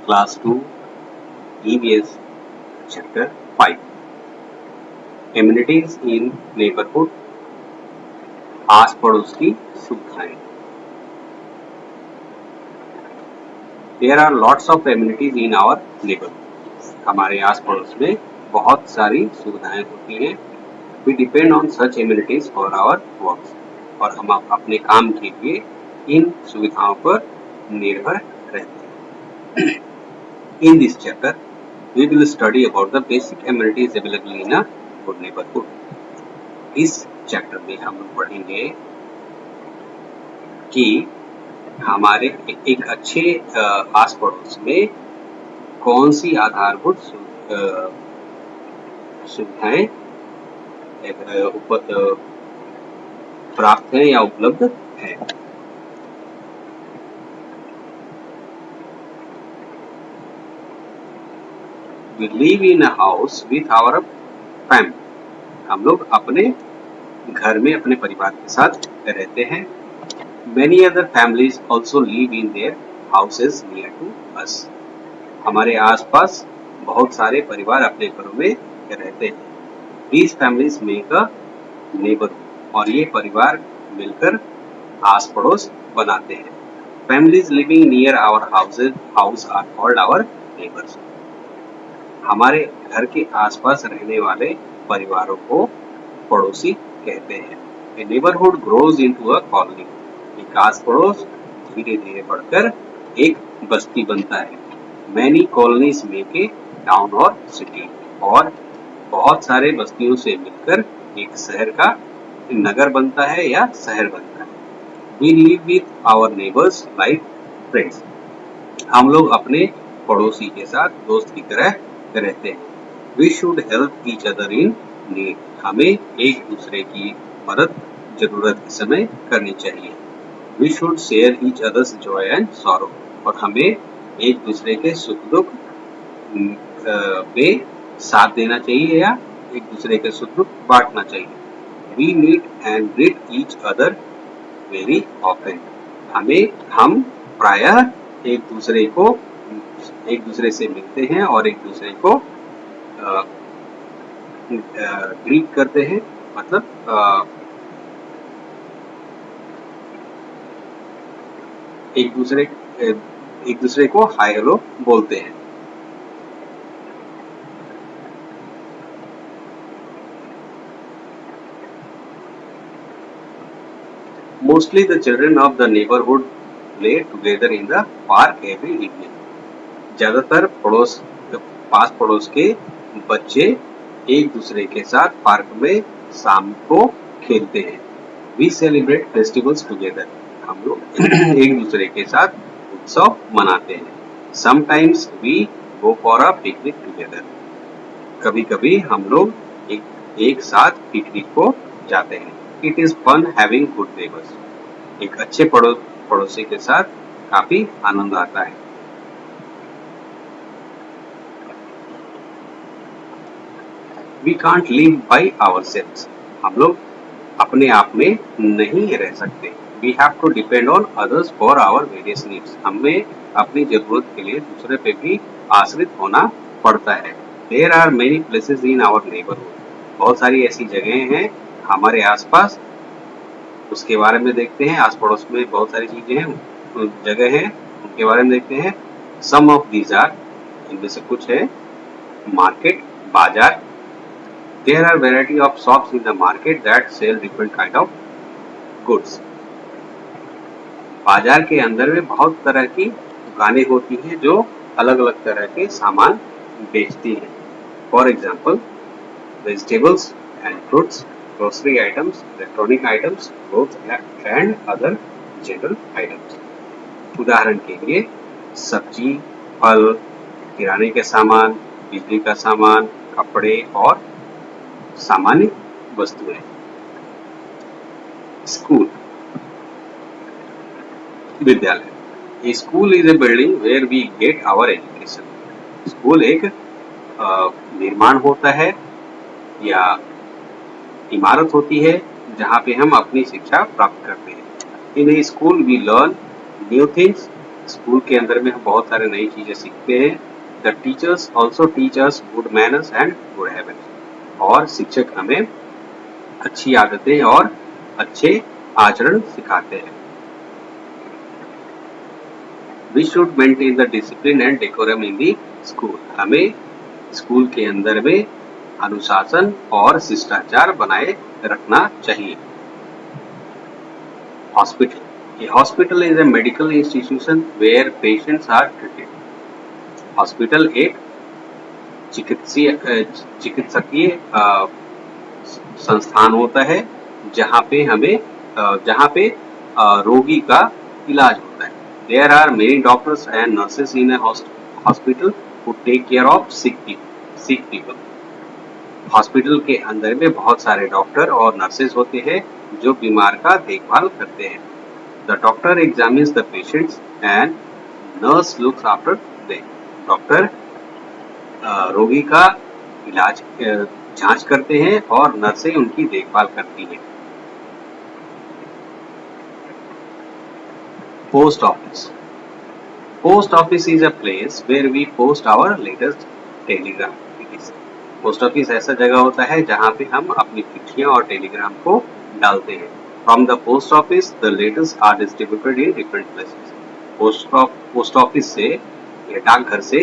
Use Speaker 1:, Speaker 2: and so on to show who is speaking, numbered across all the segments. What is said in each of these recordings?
Speaker 1: Class 2 EVS Chapter 5 Amenities in Neighborhood आस पड़ोस की सुविधाएं. There are lots of amenities in our neighborhood. हमारे आस पड़ोस में बहुत सारी सुविधाएं होती हैं. We depend on such amenities for our works. और हम अपने काम के लिए इन सुविधाओं पर निर्भर रहते हैं. In this chapter, we will study about the basic amenities available in a good neighborhood. इस चैप्टर में हम लोग पढ़ेंगे कि हमारे एक अच्छे आस पड़ोस में कौन सी आधारभूत सुविधाएं प्राप्त है या उपलब्ध है. We live in a house with our family. हम लोग अपने घर में अपने परिवार के साथ रहते हैं. Many other families also live in their houses near to us. हमारे आसपास बहुत सारे परिवार अपने घरों में रहते हैं. These families make a neighborhood. और ये परिवार मिलकर आस पड़ोस बनाते हैं. Families living near our house are called our neighbors. हमारे घर के आसपास रहने वाले परिवारों को पड़ोसी कहते हैं. A neighborhood grows into a colony. एक आस पड़ोस धीरे धीरे बढ़कर एक बस्ती बनता है. Many colonies make a town or city. और बहुत सारे बस्तियों से मिलकर एक शहर का नगर बनता है या शहर बनता है. We live with our neighbors like friends. हम लोग अपने पड़ोसी के साथ दोस्त की तरह रहते हैं. We should help each other in need. हमें एक दूसरे की मदद जरूरत के समय करनी चाहिए. We should share each other's joy and sorrow. और हमें एक दूसरे के सुख दुख में साथ देना चाहिए या एक दूसरे के सुख दुख बांटना चाहिए. We meet and greet each other very often. हम प्रायः एक दूसरे से मिलते हैं और एक दूसरे को ग्रीट करते हैं. मतलब एक दूसरे को हाय हेलो बोलते हैं. Mostly the children of the neighborhood play together in the park every evening. ज्यादातर पास पड़ोस के बच्चे एक दूसरे के साथ पार्क में शाम को खेलते हैं. We celebrate festivals together. हम लोग एक दूसरे के साथ उत्सव मनाते हैं. Sometimes we go for a picnic together. कभी-कभी हम लोग एक साथ पिकनिक को जाते हैं. It is fun having good neighbors. एक अच्छे पड़ोसी के साथ काफी आनंद आता है. We can't live by ourselves. हम लोग अपने आप में नहीं रह सकते. We have to depend on others for our various needs. हमें अपनी जरूरत के लिए दूसरे पे भी आश्रित होना पड़ता है. There are many places in our neighborhood. बहुत सारी ऐसी जगहें हैं हमारे आसपास. उसके बारे में देखते हैं. आस पड़ोस में बहुत सारी चीजें हैं, जगह हैं, उनके बारे में देखते हैं. Some of these are, इनमें से कुछ है मार्केट, बाजार. There are variety of shops in the market that sell different kind of goods. बाजार के अंदर में बहुत तरह की दुकानें होती हैं जो अलग अलग तरह के सामान बेचती हैं. For example, vegetables and fruits, grocery items, electronic items, clothes and other general items. उदाहरण के लिए सब्जी, फल, किराने के सामान, बिजली का सामान, कपड़े और सामान्य वस्तुएं. स्कूल, विद्यालय. A school is a building where we get our education. School एक निर्माण होता है या इमारत होती है जहाँ पे हम अपनी शिक्षा प्राप्त करते हैं. In a school we learn new things school के अंदर में हम बहुत सारे नई चीजें सीखते हैं। The teachers also teach us good manners and good habits. और शिक्षक हमें अच्छी आदतें और अच्छे आचरण सिखाते हैं। We should maintain the discipline and decorum in the school। हमें स्कूल के अंदर में अनुशासन और शिष्टाचार बनाए रखना चाहिए। Hospital, A hospital is a medical institution where patients are treated। Hospital एक चिकित्सकीय संस्थान होता है जहाँ पे रोगी का इलाज होता है। There are many doctors and nurses in a hospital who take care of sick people। Hospital के अंदर में बहुत सारे डॉक्टर और नर्सेज होते हैं जो बीमार का देखभाल करते हैं। The doctor examines the patients and nurse looks after them। Doctor रोगी का इलाज जांच करते हैं और नर्सें उनकी देखभाल करती हैं। Post office, post office is a place where we post our latest telegram. Post office ऐसा जगह होता है जहाँ पे हम अपनी चिट्ठियां और टेलीग्राम को डालते हैं। From the post office the letters are distributed in different places. Post office से या डाकघर से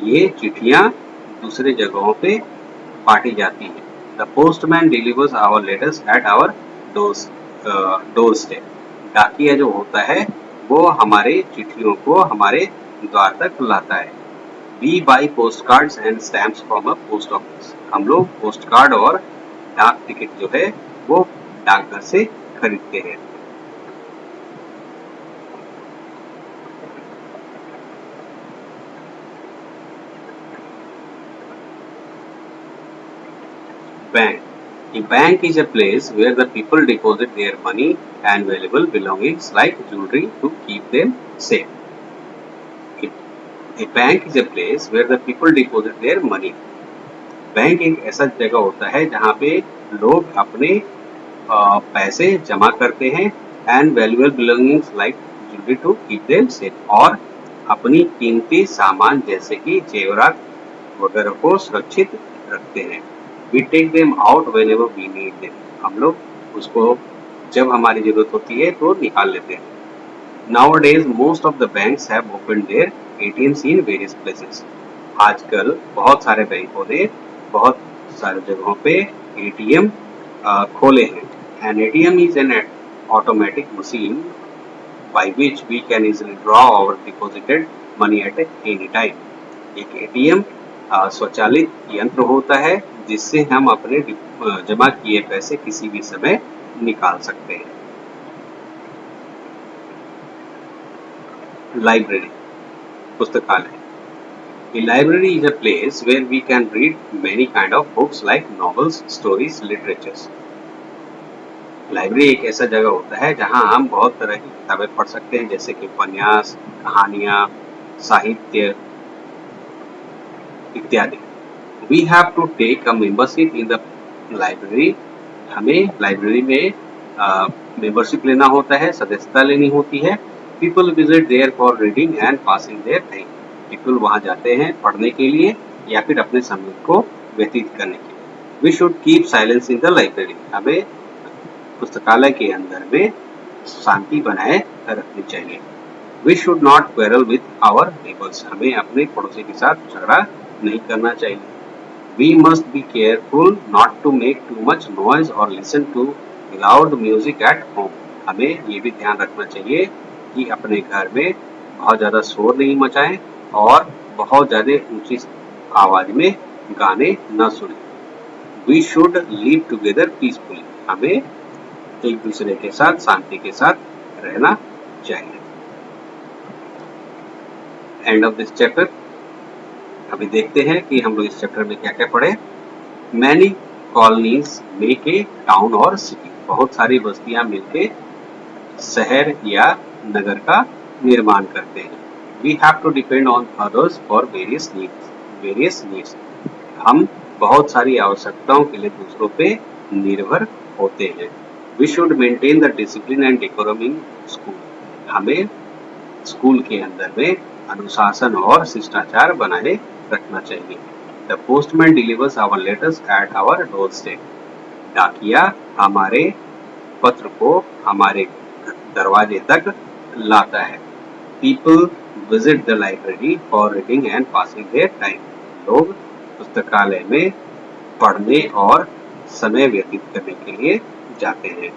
Speaker 1: ये चिट्ठियां दूसरे जगहों पे बांटी जाती है। The postman delivers our letters at our doorstep. डाकिया जो होता है वो हमारे चिट्ठियों को हमारे द्वार तक लाता है। We buy postcards and stamps from a post office। हम लोग पोस्ट कार्ड और डाक टिकट जो है वो डाकघर से खरीदते हैं। Bank, A bank is a place where the people deposit their money and valuable belongings like jewelry to keep them safe। A bank is a place where the people deposit their money। Bank एक ऐसा जगह होता है जहाँ पे लोग अपने पैसे जमा करते हैं and valuable belongings like jewellery to keep them safe. और अपनी कीमती सामान जैसे कि जेवरात वगैरह को सुरक्षित रखते हैं। We take them out whenever we need them। हम लोग उसको जब हमारी जरूरत होती है तो निकाल लेते हैं। Nowadays most of the banks have opened their ATMs in various places। आजकल बहुत सारे बैंकों ने बहुत सारे जगहों पे ATM खोले हैं। An ATM is an automatic machine by which we can easily draw our deposited money at any time। एक ATM स्वचालित यंत्र होता है जिससे हम अपने जमा किए पैसे किसी भी समय निकाल सकते हैं। लाइब्रेरी, पुस्तकालय। A library is a place where we can read many kind of books like novels, stories, literatures। Library एक ऐसा जगह होता है जहां हम बहुत तरह की किताबें पढ़ सकते हैं जैसे कि उपन्यास, कहानियां, साहित्य इत्यादि। We have to take a membership in the library। हमें लाइब्रेरी में मेंबरशिप लेना होता है, सदस्यता लेनी होती है। People visit there for reading and passing their time। People वहाँ जाते हैं पढ़ने के लिए या फिर अपने समय को व्यतीत करने के लिए। We should keep silence in the library। हमें पुस्तकालय के अंदर में शांति बनाए रखनी चाहिए। We should not quarrel with our neighbors। हमें अपने पड़ोसी के साथ झगड़ा नहीं करना चाहिए। We must be careful not to make too much noise or listen to loud music at home। हमें ये भी ध्यान रखना चाहिए कि अपने घर में बहुत ज़्यादा शोर नहीं मचाएं और बहुत ज़्यादा ऊंची आवाज में गाने न सुनें। We should live together peacefully। हमें एक दूसरे के साथ शांति के साथ रहना चाहिए। End of this chapter. अभी देखते हैं कि हम लोग इस चैप्टर में क्या क्या पढ़े। Many colonies make a town और सिटी। बहुत सारी बस्तियां मिलके शहर या नगर का निर्माण करते हैं। We have to depend on others for various needs. हम बहुत सारी आवश्यकताओं के लिए दूसरों पे निर्भर होते हैं। We should maintain the discipline and decorum in school. हमें स्कूल के अंदर में अनुशासन और शिष्टाचार बनाए रखना चाहिए। The postman delivers our letters at our doorstep. डाकिया हमारे पत्र को हमारे दरवाजे तक लाता है। People visit the library for reading and passing their time. लोग पुस्तकालय में पढ़ने और समय व्यतीत करने के लिए जाते हैं।